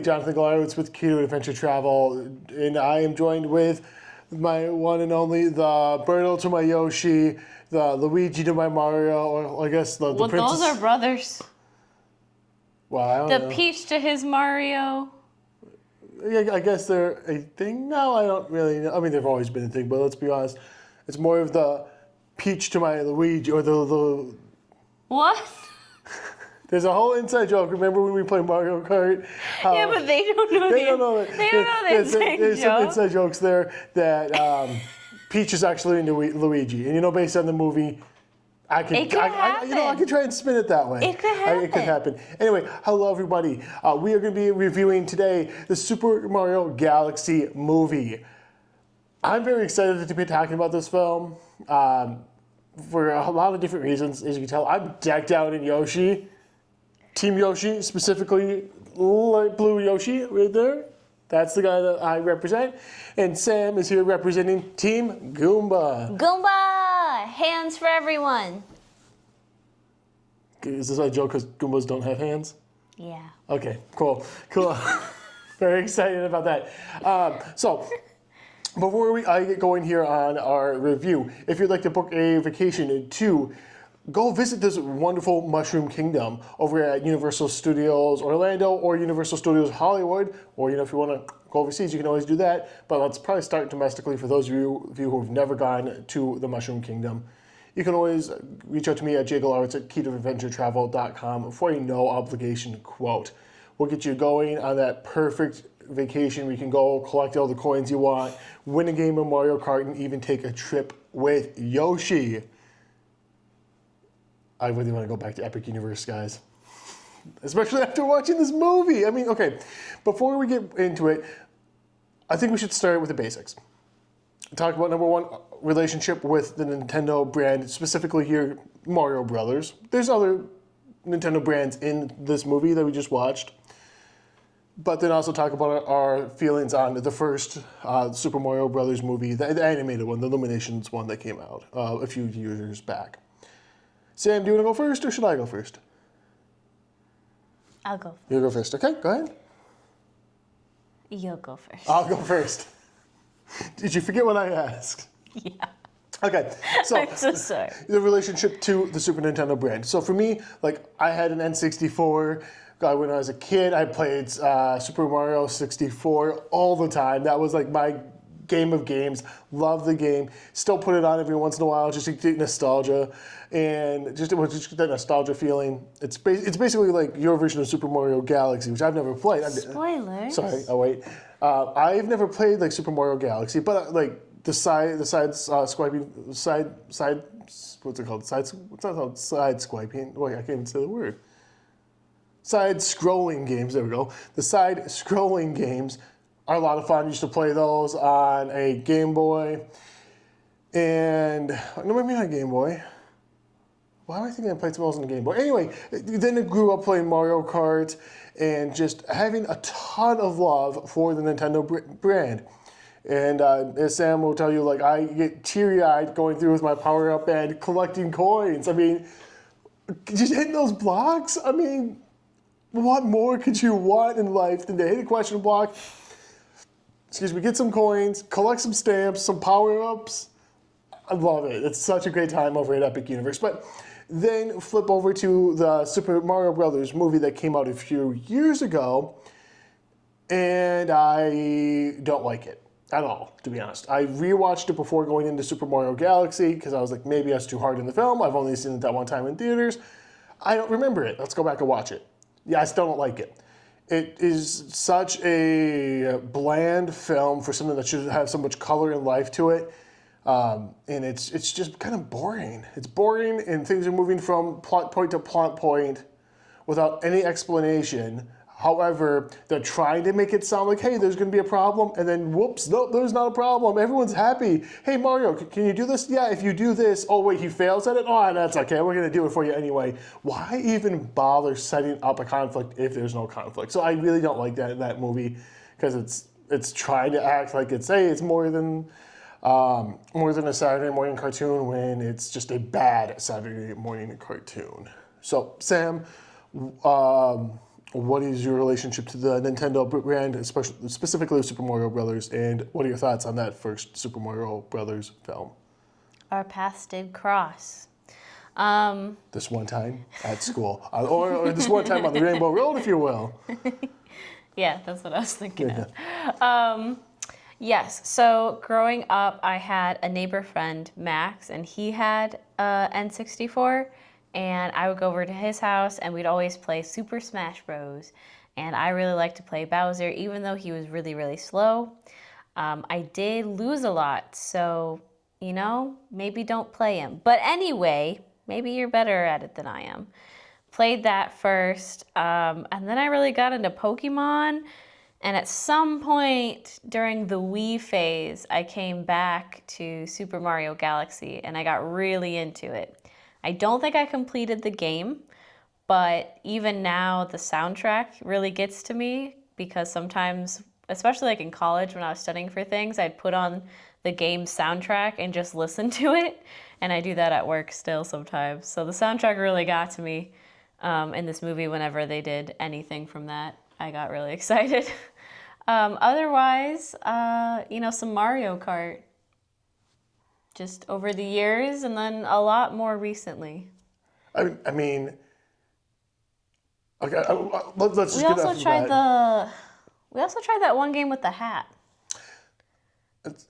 Jonathan Jgalarowicz with Key to Adventure Travel, and I am joined with my one and only, the Birdo to my Yoshi, the Luigi to my Mario, or I guess the Well, princess. those are brothers. Well, I don't know. The Peach to his Mario. Yeah, I guess they're a thing now. I don't really know. I mean, they've always been a thing, but let's be honest. It's more of the Peach to my Luigi, or the What? There's a whole inside joke. Remember when we played Mario Kart? Yeah, but they don't know They don't know that. They don't know the inside There's some joke. inside jokes there that Peach is actually into Luigi, and based on the movie, I could try and spin it that way. It could happen. It could happen. Anyway, hello everybody. We are going to be reviewing today the Super Mario Galaxy movie. I'm very excited to be talking about this film for a lot of different reasons. As you can tell, I'm decked out in Yoshi. Team Yoshi, specifically light blue Yoshi right there. That's the guy that I represent. And Sam is here representing Team Goomba. Goomba! Hands for everyone. Is this a joke because Goombas don't have hands? Yeah. Okay, cool. Very excited about that. So, before I get going here on our review, if you'd like to book a vacation to go visit this wonderful Mushroom Kingdom over at Universal Studios Orlando or Universal Studios Hollywood, or if you want to go overseas, you can always do that. But let's probably start domestically for those of you who have never gone to the Mushroom Kingdom. You can always reach out to me at jgalarowicz at keytoadventuretravel.com for a no obligation quote. We'll get you going on that perfect vacation where you can go collect all the coins you want, win a game of Mario Kart, and even take a trip with Yoshi. I really want to go back to Epic Universe, guys. Especially after watching this movie. I mean, okay, before we get into it, I think we should start with the basics. Talk about number one, relationship with the Nintendo brand, specifically here, Mario Brothers. There's other Nintendo brands in this movie that we just watched. But then also talk about our feelings on the first Super Mario Brothers movie, the animated one, the Illuminations one that came out a few years back. Sam, do you want to go first, or should I go first? I'll go first. You go first. Okay, go ahead. You'll go first. I'll go first. Did you forget what I asked? Yeah. Okay, so I'm so sorry. The relationship to the Super Nintendo brand. So for me, I had an N64. When I was a kid, I played Super Mario 64 all the time. That was my game of games. Love the game. Still put it on every once in a while just to get nostalgia, and just get that nostalgia feeling. It's basically like your version of Super Mario Galaxy, which I've never played. Spoilers. Sorry. Oh wait. I've never played Super Mario Galaxy, but the swiping side. What's it called? What's that called? Side swiping. Wait, I can't even say the word. Side-scrolling games, there we go. The side-scrolling games are a lot of fun. I used to play those on a Game Boy. And, no, maybe not Game Boy. Why am I thinking I played some else on the Game Boy? Anyway, then I grew up playing Mario Kart and just having a ton of love for the Nintendo brand. And as Sam will tell you, I get teary-eyed going through with my power-up and collecting coins. I mean, just hitting those blocks, I mean, what more could you want in life than to hit a question block, get some coins, collect some stamps, some power-ups? I love it. It's such a great time over at Epic Universe. But then flip over to the Super Mario Brothers movie that came out a few years ago, and I don't like it at all, to be honest. I rewatched it before going into Super Mario Galaxy because I was like, maybe that's too hard in the film. I've only seen it that one time in theaters. I don't remember it. Let's go back and watch it. Yeah, I still don't like it. It is such a bland film for something that should have so much color and life to it. And it's just kind of boring. It's boring, and things are moving from plot point to plot point without any explanation. However, they're trying to make it sound like, hey, there's going to be a problem, and then whoops, no, there's not a problem. Everyone's happy. Hey, Mario, can you do this? Yeah, if you do this, oh, wait, he fails at it? Oh, that's okay. We're going to do it for you anyway. Why even bother setting up a conflict if there's no conflict? So I really don't like that in that movie because it's trying to act like it's more than a Saturday morning cartoon when it's just a bad Saturday morning cartoon. So, Sam, what is your relationship to the Nintendo brand, especially specifically Super Mario Brothers, and what are your thoughts on that first Super Mario Brothers film? Our paths did cross. This one time at school, or this one time on the Rainbow Road, if you will. Yeah, that's what I was thinking of. Yes, so growing up, I had a neighbor friend, Max, and he had N64, and I would go over to his house, and we'd always play Super Smash Bros. And I really liked to play Bowser, even though he was really, really slow. I did lose a lot, so, maybe don't play him. But anyway, maybe you're better at it than I am. Played that first, and then I really got into Pokemon. And at some point during the Wii phase, I came back to Super Mario Galaxy, and I got really into it. I don't think I completed the game, but even now the soundtrack really gets to me, because sometimes, especially like in college when I was studying for things, I'd put on the game soundtrack and just listen to it. And I do that at work still sometimes. So the soundtrack really got to me in this movie. Whenever they did anything from that, I got really excited. Otherwise, some Mario Kart. Just over the years, and then a lot more recently. I mean, okay. Let's just We get also off of tried that. We also tried that one game with the hat.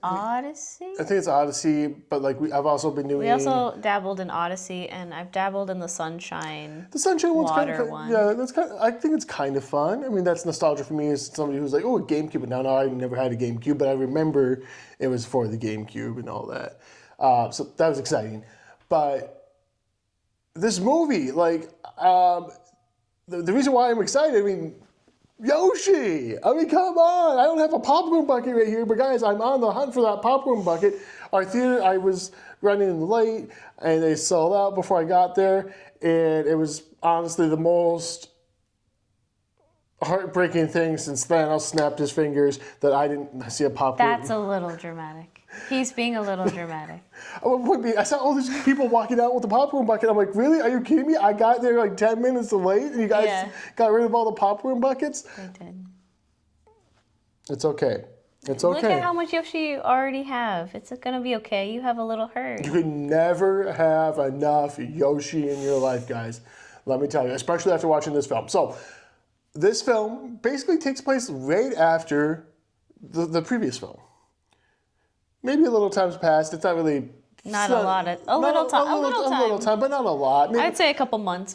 Odyssey? I think it's Odyssey, but I've also been doing. We also dabbled in Odyssey, and I've dabbled in the Sunshine. The Sunshine one's kind Water of one. yeah. That's kind. I think it's kind of fun. I mean, that's nostalgia for me as somebody who's like, oh, a GameCube. But no, I never had a GameCube, but I remember it was for the GameCube and all that. So that was exciting. But this movie, the reason why I'm excited, I mean, Yoshi! I mean, come on! I don't have a popcorn bucket right here, but guys, I'm on the hunt for that popcorn bucket. Our theater, I was running late, and they sold out before I got there, and it was honestly the most heartbreaking thing since Thanos snapped his fingers that I didn't see a popcorn. That's a little dramatic. He's being a little dramatic. I saw all these people walking out with the popcorn bucket. I'm like, really? Are you kidding me? I got there like 10 minutes late, and you guys got rid of all the popcorn buckets? They did. It's okay. It's okay. Look at how much Yoshi you already have. It's going to be okay. You have a little herd. You can never have enough Yoshi in your life, guys. Let me tell you, especially after watching this film. So, this film basically takes place right after the previous film. Maybe a little time's passed. It's not really... A little time, but not a lot. Maybe I'd say a couple months.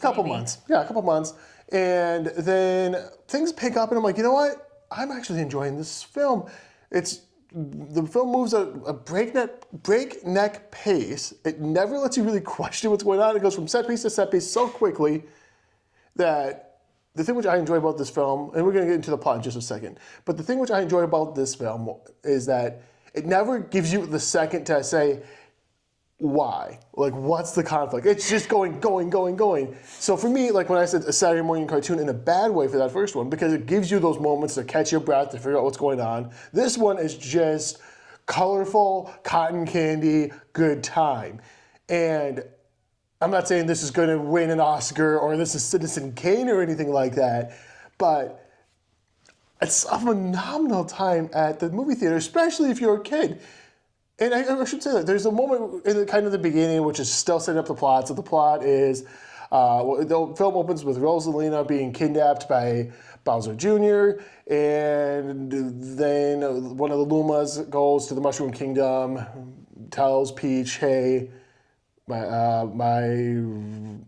Yeah, a couple months. And then things pick up, and I'm like, you know what? I'm actually enjoying this film. The film moves at a breakneck pace. It never lets you really question what's going on. It goes from set piece to set piece so quickly that the thing which I enjoy about this film, and we're going to get into the plot in just a second, but the thing which I enjoy about this film is that it never gives you the second to say, why? Like, what's the conflict? It's just going. So for me, like when I said a Saturday morning cartoon in a bad way for that first one, because it gives you those moments to catch your breath, to figure out what's going on. This one is just colorful, cotton candy, good time. And I'm not saying this is going to win an Oscar or this is Citizen Kane or anything like that, but it's a phenomenal time at the movie theater, especially if you're a kid. And I should say that there's a moment in the beginning which is still setting up the plot. So the plot is, the film opens with Rosalina being kidnapped by Bowser Jr., and then one of the Lumas goes to the Mushroom Kingdom, tells Peach, hey, my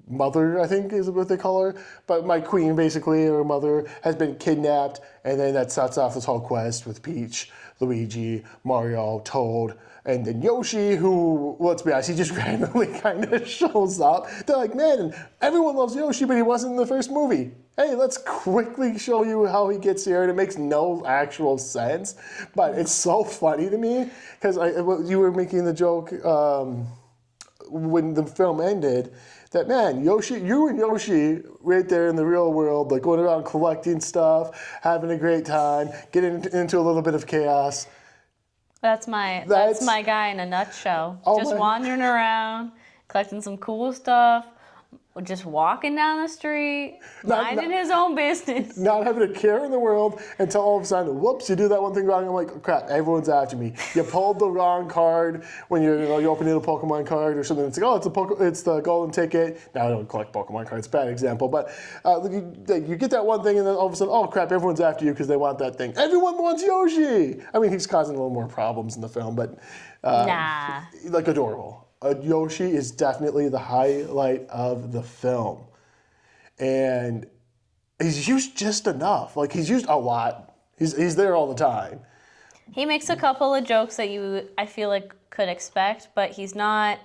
mother, I think is what they call her, but my queen, basically, her mother, has been kidnapped, and then that sets off this whole quest with Peach, Luigi, Mario, Toad, and then Yoshi, who, let's be honest, he just randomly kind of shows up. They're like, man, everyone loves Yoshi, but he wasn't in the first movie. Hey, let's quickly show you how he gets here, and it makes no actual sense, but it's so funny to me, because you were making the joke, when the film ended, that man, Yoshi, you and Yoshi right there in the real world, like going around collecting stuff, having a great time, getting into a little bit of chaos. That's my guy in a nutshell. Just wandering around, collecting some cool stuff, just walking down the street, Not- minding his own business. Not having a care in the world until all of a sudden, whoops, you do that one thing wrong. I'm like, oh, crap, everyone's after me. You pulled the wrong card when you're opening a Pokemon card or something. It's like, oh, it's the golden ticket. Now I don't collect Pokemon cards, bad example, but you get that one thing and then all of a sudden, oh crap, everyone's after you because they want that thing. Everyone wants Yoshi. I mean, he's causing a little more problems in the film, but Nah. like adorable. Yoshi is definitely the highlight of the film. And he's used just enough. Like, he's used a lot. He's there all the time. He makes a couple of jokes that I feel like, could expect, but he's not,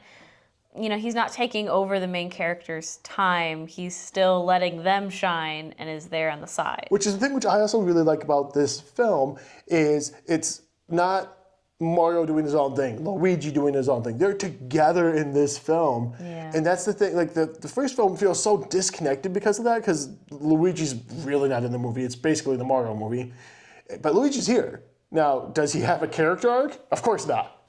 he's not taking over the main character's time. He's still letting them shine and is there on the side. Which is the thing which I also really like about this film is it's not Mario doing his own thing, Luigi doing his own thing. They're together in this film. Yeah. And that's the thing, like the first film feels so disconnected because of that, because Luigi's really not in the movie. It's basically the Mario movie. But Luigi's here. Now, does he have a character arc? Of course not.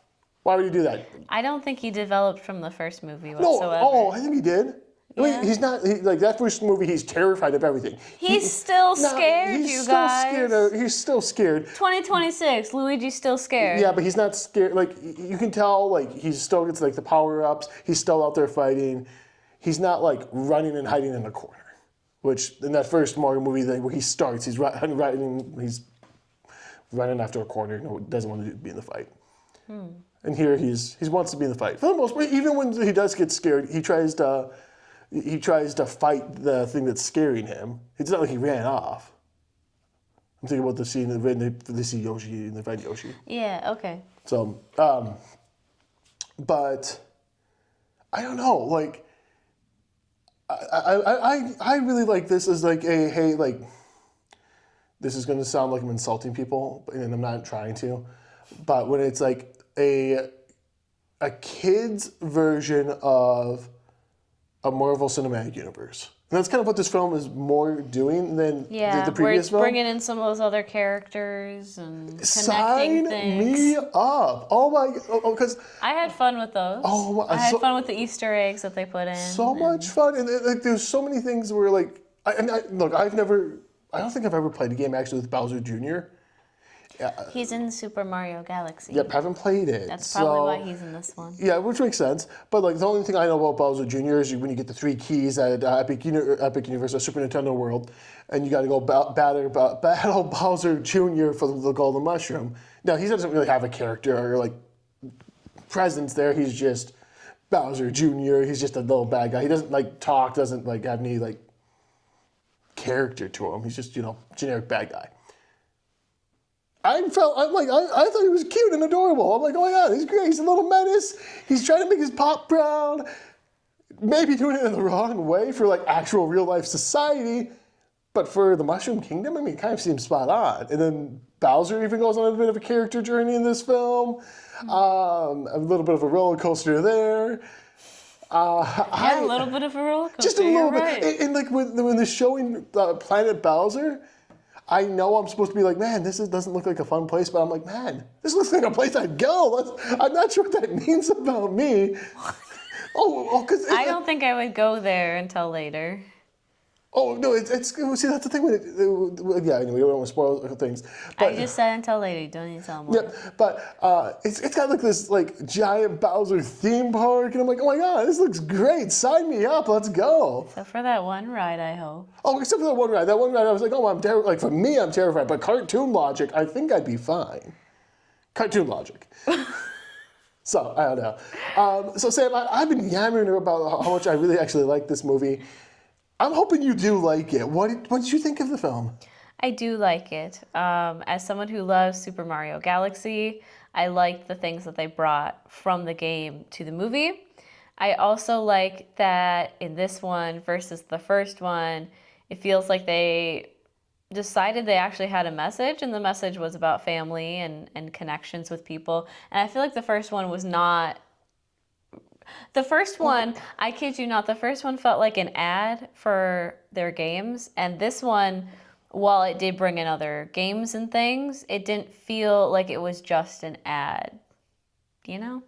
Why would he do that? I don't think he developed from the first movie No, whatsoever. I think he did. I Yeah. mean, he's not, like that first movie, he's terrified of everything. He's still scared, he's you still guys. Scared he's still scared. 2026, Luigi's still scared. Yeah, but he's not scared. Like, you can tell, like, he's still gets, like, the power-ups. He's still out there fighting. He's not, like, running and hiding in the corner. Which, in that first Mario movie, where he starts, he's running after a corner. No, doesn't want to be in the fight. And here he wants to be in the fight. For the most part, even when he does get scared, he tries to fight the thing that's scaring him. It's not like he ran off. I'm thinking about the scene when they see Yoshi and they find Yoshi. Yeah, okay. So, but I don't know. Like, I really like this as like hey, like, this is going to sound like I'm insulting people, and I'm not trying to, but when it's like a kid's version of a Marvel Cinematic Universe. And that's kind of what this film is more doing than the previous film. Bringing in some of those other characters and connecting Sign things. me up. Oh my, because I had fun with those. Oh, I had fun with the Easter eggs that they put in. so much fun. And like, there's so many things where like, look, I don't think I've ever played a game actually with Bowser Jr. He's in Super Mario Galaxy. Yep, haven't played it. That's probably why he's in this one. Yeah, which makes sense. But like the only thing I know about Bowser Jr. is when you get the 3 keys at Epic Universe or Super Nintendo World, and you got to go battle Bowser Jr. for the Golden Mushroom. Now he doesn't really have a character or like presence there. He's just Bowser Jr. He's just a little bad guy. He doesn't like talk. Doesn't like have any like character to him. He's just generic bad guy. I thought he was cute and adorable. I'm like, oh my god, he's great. He's a little menace. He's trying to make his pop proud. Maybe doing it in the wrong way for like actual real life society, but for the Mushroom Kingdom, I mean, it kind of seems spot on. And then Bowser even goes on a bit of a character journey in this film. A little bit of a roller coaster there. A little bit of a roller coaster. Just a little bit. Right. And like when they're showing Planet Bowser, I know I'm supposed to be like, man, this doesn't look like a fun place, but I'm like, man, this looks like a place I'd go. I'm not sure what that means about me. Because I don't think I would go there until later. Oh no, it's see that's the thing with it. Yeah, anyway, we don't want to spoil things. But, I just said until later. You don't need to tell more. yeah, but it's got like this like giant Bowser theme park, and I'm like, oh my god, this looks great. Sign me up, let's go. Except for that one ride, I hope. Oh, except for that one ride. That one ride, I was like, oh, I'm terrified. Like for me, I'm terrified. But cartoon logic, I think I'd be fine. Cartoon logic. So I don't know. So Sam, I've been yammering about how much I really actually like this movie. I'm hoping you do like it. What did you think of the film? I do like it. As someone who loves Super Mario Galaxy, I liked the things that they brought from the game to the movie. I also like that in this one versus the first one, it feels like they decided they actually had a message, and the message was about family and connections with people. And I feel like the first one was not. The first one, I kid you not, the first one felt like an ad for their games. And this one, while it did bring in other games and things, it didn't feel like it was just an ad. You know?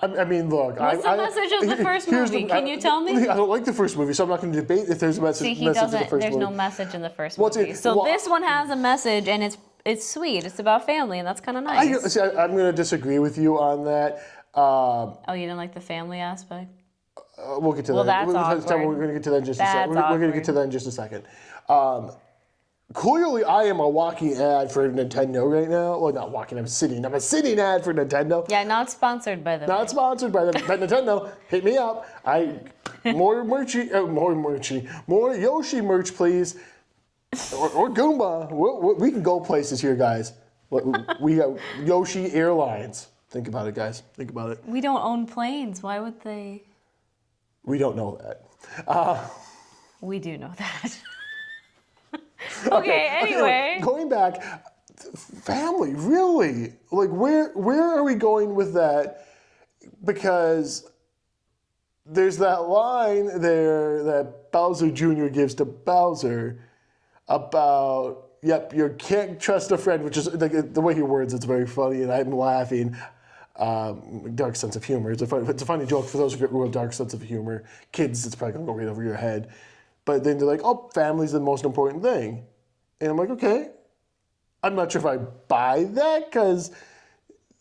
I mean, look. What's the message of the first here's movie? Can you tell me? I don't like the first movie, so I'm not going to debate if there's a message, See, he message in doesn't. the first There's movie. no message in the first What's movie. it- So well, this one has a message, and it's sweet. It's about family, and that's kind of nice. I'm going to disagree with you on that. Oh, you didn't like the family aspect? We'll get to Well, that. that's awkward. We're going to get to that in just a second. That's We're going to get to that in just a second. Clearly, I am a walking ad for Nintendo right now. Well, not walking. I'm a sitting ad for Nintendo. Yeah, not sponsored by them. Not sponsored by them, but Nintendo. Hit me up. More Yoshi merch, please, or Goomba. We can go places here, guys. We got Yoshi Airlines. Think about it, guys. Think about it. We don't own planes. Why would they? We don't know that. We do know that. Okay, anyway. Going back, family, really? Like, where are we going with that? Because there's that line there that Bowser Jr. gives to Bowser about, yep, you can't trust a friend, which is, like, the way he words it's very funny, and I'm laughing. Dark sense of humor. It's a funny joke for those of you who have dark sense of humor. Kids, it's probably going to go right over your head. But then they're like, oh, family's the most important thing. And I'm like, okay. I'm not sure if I buy that because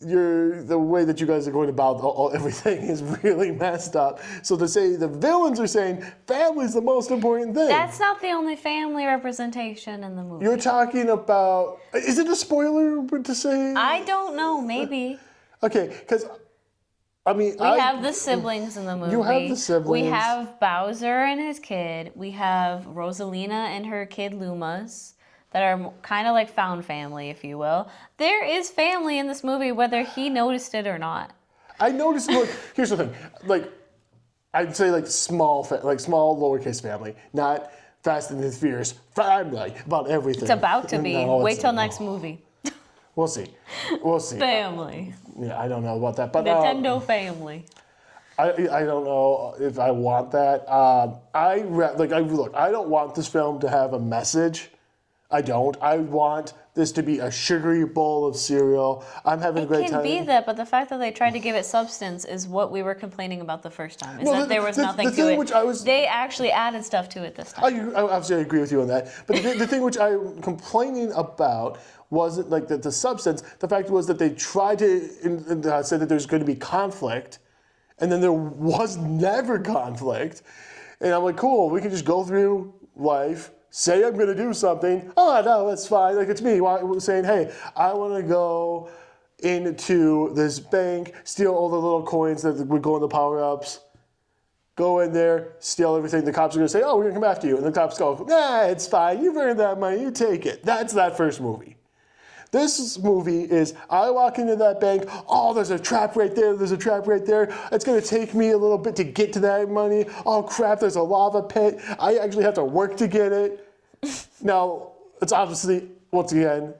the way that you guys are going about everything is really messed up. So to say the villains are saying family's the most important thing. That's not the only family representation in the movie. You're talking about, is it a spoiler to say? I don't know, maybe. Okay, because I mean, We have the siblings in the movie. You have the siblings. We have Bowser and his kid. We have Rosalina and her kid Lumas that are kind of like found family, if you will. There is family in this movie, whether he noticed it or not. I noticed. Look, here's the thing. Like, I'd say like small lowercase family, not Fast and the Furious family about everything. It's about to be. No, Wait till next movie. We'll see. We'll see. Family. Yeah, I don't know about that, but Nintendo family. I don't know if I want that. I don't want this film to have a message. I don't. I want this to be a sugary bowl of cereal. I'm having a great It time. can be that, but the fact that they tried to give it substance is what we were complaining about the first time. Is that there was nothing to it. They actually added stuff to it this time. I obviously agree with you on that. But the thing which I'm complaining about wasn't like the substance. The fact was that they tried to say that there's going to be conflict, and then there was never conflict. And I'm like, cool, we can just go through life, say I'm going to do something. Oh, no, that's fine. Like, it's me saying, hey, I want to go into this bank, steal all the little coins that would go in the power-ups, go in there, steal everything. The cops are going to say, oh, we're going to come after you. And the cops go, nah, it's fine. You've earned that money. You take it. That's that first movie. This movie is, I walk into that bank, oh, there's a trap right there, there's a trap right there. It's gonna take me a little bit to get to that money. Oh crap, there's a lava pit. I actually have to work to get it. Now, it's obviously, once again,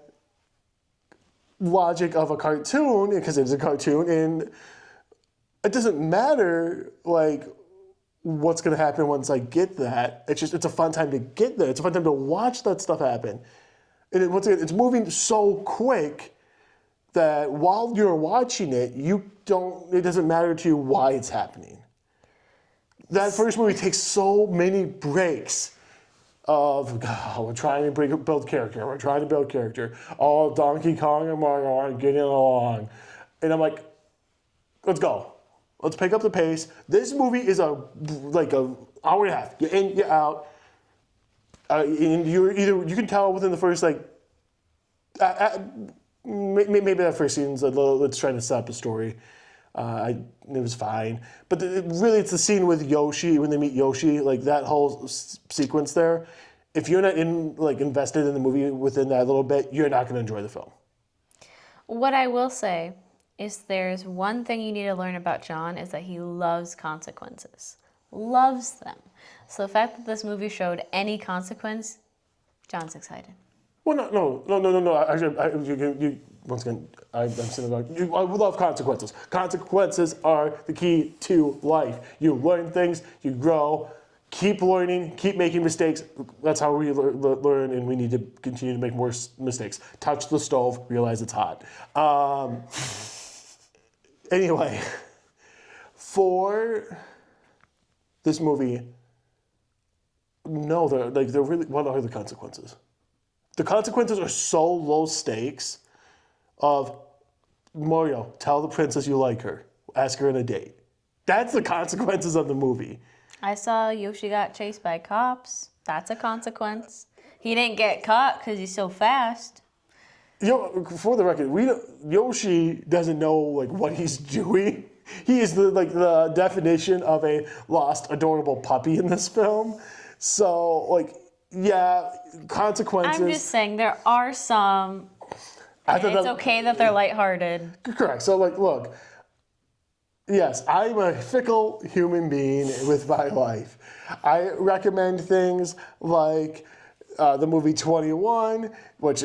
logic of a cartoon, because it's a cartoon, and it doesn't matter, like, what's gonna happen once I get that. It's a fun time to get there. It's a fun time to watch that stuff happen. And once again, it's moving so quick that while you're watching it, it doesn't matter to you why it's happening. That first movie takes so many breaks of, we're trying to build character, we're trying to build character. Oh, Donkey Kong and Mario aren't getting along. And I'm like, let's go. Let's pick up the pace. This movie is like an hour and a half. You're in, you're out. And you can tell within the first maybe that first scene's let's try to set up a story. It was fine, but really it's the scene with Yoshi when they meet Yoshi, like that whole sequence there. If you're not invested in the movie within that little bit, you're not going to enjoy the film. What I will say is there's one thing you need to learn about John is that he loves consequences. Loves them. So the fact that this movie showed any consequence, John's excited. Well, no. Actually, once again, I'm saying I love consequences. Consequences are the key to life. You learn things, you grow, keep learning, keep making mistakes. That's how we learn, and we need to continue to make more mistakes. Touch the stove, realize it's hot. Anyway, For this movie, no, they're really. What are the consequences? The consequences are so low stakes. Of Mario, tell the princess you like her. Ask her on a date. That's the consequences of the movie. I saw Yoshi got chased by cops. That's a consequence. He didn't get caught because he's so fast. For the record, Yoshi doesn't know like what he's doing. He is the definition of a lost, adorable puppy in this film. So yeah, consequences. I'm just saying there are some. And it's okay that they're lighthearted. Correct. So look. Yes, I'm a fickle human being with my life. I recommend things like the movie 21, which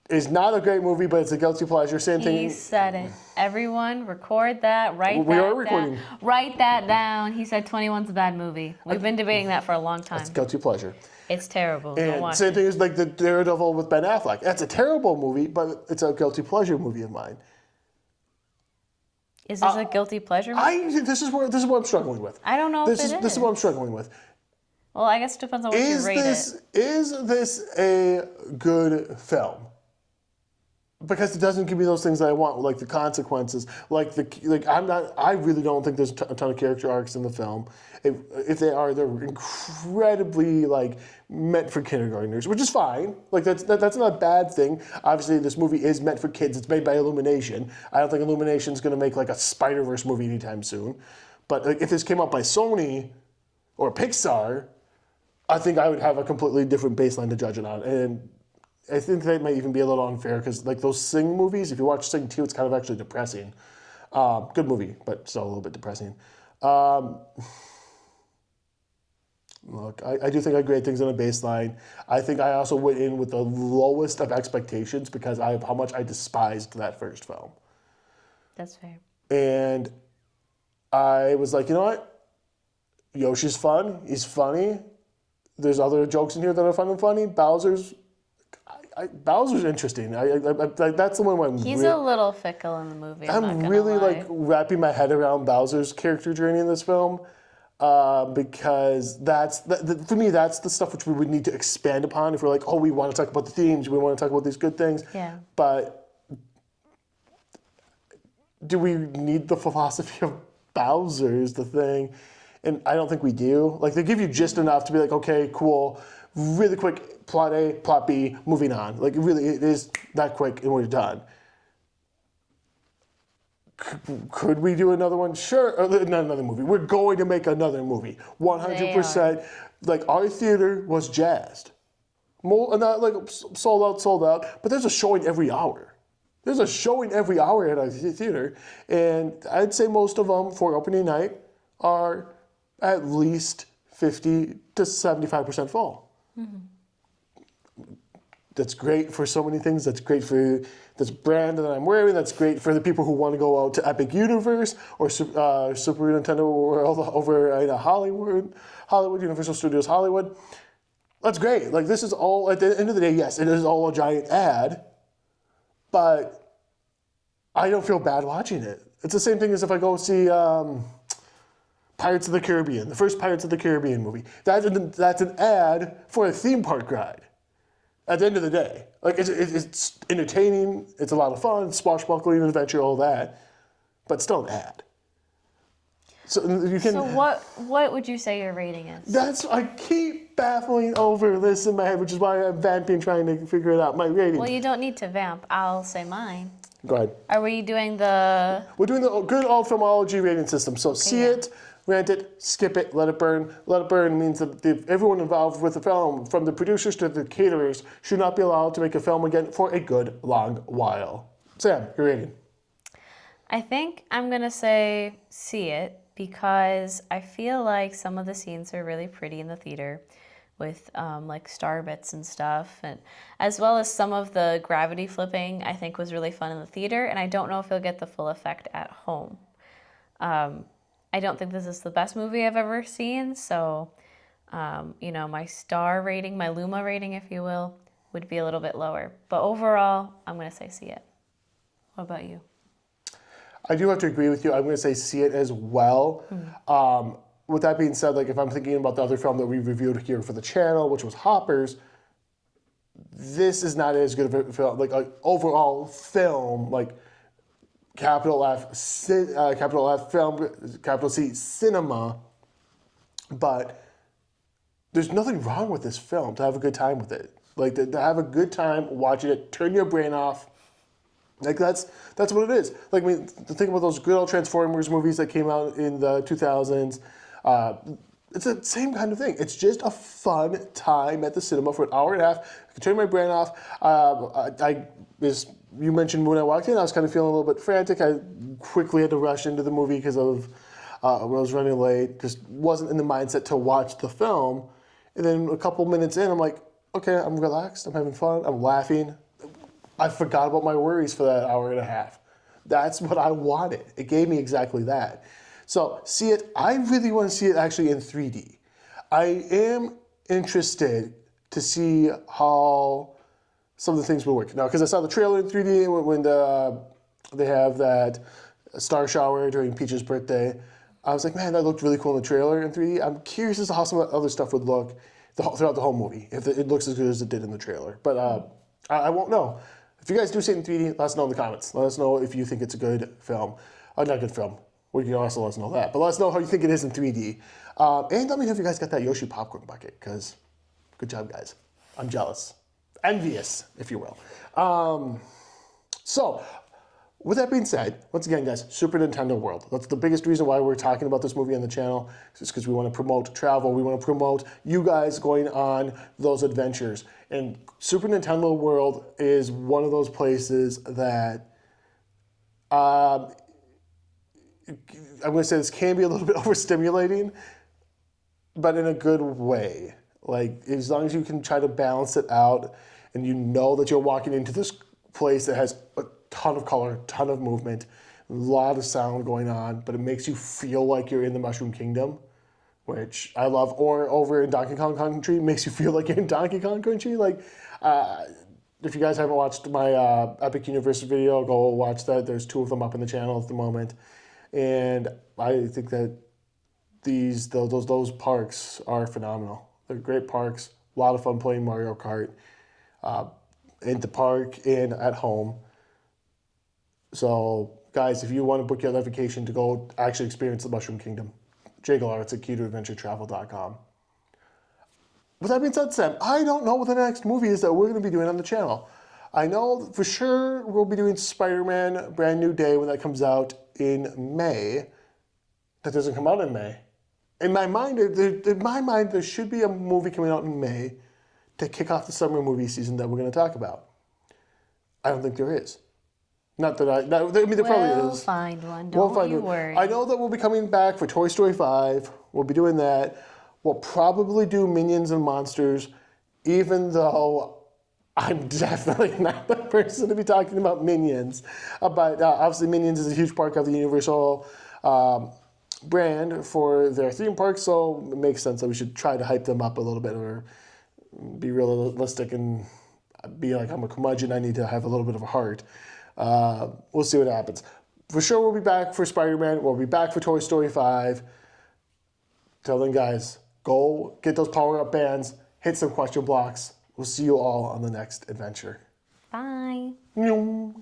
is not a great movie, but it's a guilty pleasure. Same thing. He said it. Everyone, record that. We are recording. Down. Write that down. He said 21's a bad movie. We've been debating that for a long time. It's guilty pleasure. It's terrible. Don't watch same thing is like the Daredevil with Ben Affleck. That's a terrible movie, but it's a guilty pleasure movie of mine. Is this a guilty pleasure movie? This is what I'm struggling with. I don't know if it is. This is what I'm struggling with. Well, I guess it depends on what you rate it. Is this a good film? Because it doesn't give me those things that I want, like the consequences, I really don't think there's a ton of character arcs in the film. If they are, they're incredibly meant for kindergartners, which is fine. That's not a bad thing. Obviously, this movie is meant for kids. It's made by Illumination. I don't think Illumination's going to make a Spider-Verse movie anytime soon. But if this came out by Sony or Pixar, I think I would have a completely different baseline to judge it on. And I think that might even be a little unfair because those Sing movies, if you watch Sing 2, it's kind of actually depressing. Good movie, but still a little bit depressing. Look, I do think I grade things on a baseline. I think I also went in with the lowest of expectations because of how much I despised that first film. That's fair. And I was like, you know what? Yoshi's fun. He's funny. There's other jokes in here that are fun and funny. Bowser's interesting. That's the one where He's a little fickle in the movie. I'm really wrapping my head around Bowser's character journey in this film. Because for me, that's the stuff which we would need to expand upon if we're like, oh, we want to talk about the themes, we want to talk about these good things. Yeah. But do we need the philosophy of Bowser is the thing? And I don't think we do. They give you just enough to be like, okay, cool, really quick, plot A, plot B, moving on. It is that quick and we're done. Could we do another one? Sure. Not another movie. We're going to make another movie. 100%. Our theater was jazzed. Not sold out, but there's a showing every hour. There's a showing every hour at our theater. And I'd say most of them for opening night are at least 50 to 75% full. Mm-hmm. That's great for so many things. That's great for this brand that I'm wearing. That's great for the people who want to go out to Epic Universe or Super Nintendo World over in Hollywood, Universal Studios Hollywood. That's great. This is all, at the end of the day, yes, it is all a giant ad, but I don't feel bad watching it. It's the same thing as if I go see Pirates of the Caribbean, the first Pirates of the Caribbean movie. That's an ad for a theme park ride. At the end of the day, it's entertaining, it's a lot of fun, swashbuckling, adventure, all that, but still an ad. So you can. So what would you say your rating is? I keep baffling over this in my head, which is why I'm vamping trying to figure it out. My rating. Well, you don't need to vamp. I'll say mine. Go ahead. Are we doing the? We're doing the good old filmology rating system. So see it. Rent it, skip it, let it burn. Let it burn means that everyone involved with the film, from the producers to the caterers, should not be allowed to make a film again for a good long while. Sam, your rating? I think I'm going to say see it because I feel like some of the scenes are really pretty in the theater with star bits and stuff, and as well as some of the gravity flipping I think was really fun in the theater, and I don't know if you'll get the full effect at home. I don't think this is the best movie I've ever seen, so, my star rating, my Luma rating, if you will, would be a little bit lower. But overall, I'm going to say see it. What about you? I do have to agree with you. I'm going to say see it as well. With that being said, like if I'm thinking about the other film that we reviewed here for the channel, which was Hoppers, this is not as good of a film, like an overall film, like capital F film, capital C cinema, but there's nothing wrong with this film to have a good time with it. Like to have a good time watching it, turn your brain off. Like that's what it is. Like I mean, to think about those good old Transformers movies that came out in the 2000s. It's the same kind of thing. It's just a fun time at the cinema for an hour and a half. I can turn my brain off. You mentioned when I walked in, I was kind of feeling a little bit frantic. I quickly had to rush into the movie because of I was running late. Just wasn't in the mindset to watch the film. And then a couple minutes in, I'm like, okay, I'm relaxed. I'm having fun. I'm laughing. I forgot about my worries for that hour and a half. That's what I wanted. It gave me exactly that. So see it. I really want to see it actually in 3D. I am interested to see how some of the things will work. Now, because I saw the trailer in 3D when they have that star shower during Peach's birthday. I was like, man, that looked really cool in the trailer in 3D. I'm curious as to how some of the other stuff would look throughout the whole movie, if it looks as good as it did in the trailer. But I won't know. If you guys do see it in 3D, let us know in the comments. Let us know if you think it's a good film. Not a good film. We can also let us know that. But let us know how you think it is in 3D. And let me know if you guys got that Yoshi popcorn bucket, because good job, guys. I'm jealous. Envious, if you will. So, with that being said, once again, guys, Super Nintendo World. That's the biggest reason why we're talking about this movie on the channel. It's because we want to promote travel. We want to promote you guys going on those adventures. And Super Nintendo World is one of those places that I'm going to say this can be a little bit overstimulating, but in a good way. Like, as long as you can try to balance it out and you know that you're walking into this place that has a ton of color, ton of movement, a lot of sound going on, but it makes you feel like you're in the Mushroom Kingdom, which I love. Or over in Donkey Kong Country, makes you feel like you're in Donkey Kong Country. Like, if you guys haven't watched my Epic Universe video, go watch that. There's 2 of them up in the channel at the moment. And I think that those parks are phenomenal. They're great parks. A lot of fun playing Mario Kart in the park and at home. So, guys, if you want to book your vacation to go actually experience the Mushroom Kingdom, jgalarowicz at keytoadventuretravel.com. With that being said, Sam, I don't know what the next movie is that we're going to be doing on the channel. I know for sure we'll be doing Spider-Man Brand New Day when that comes out in May. That doesn't come out in May. In my mind, there should be a movie coming out in May to kick off the summer movie season that we're going to talk about. I don't think there is. Not that I mean, there probably is. We'll find one. Don't you worry. I know that we'll be coming back for Toy Story 5. We'll be doing that. We'll probably do Minions and Monsters, even though I'm definitely not the person to be talking about Minions. But obviously Minions is a huge part of the Universal brand for their theme park, so it makes sense that we should try to hype them up a little bit or be realistic and be like, I'm a curmudgeon, I need to have a little bit of a heart. We'll see what happens. For sure, we'll be back for Spider-Man. We'll be back for Toy Story 5. Till then, guys, go get those power-up bands, hit some question blocks. We'll see you all on the next adventure. Bye. Meow.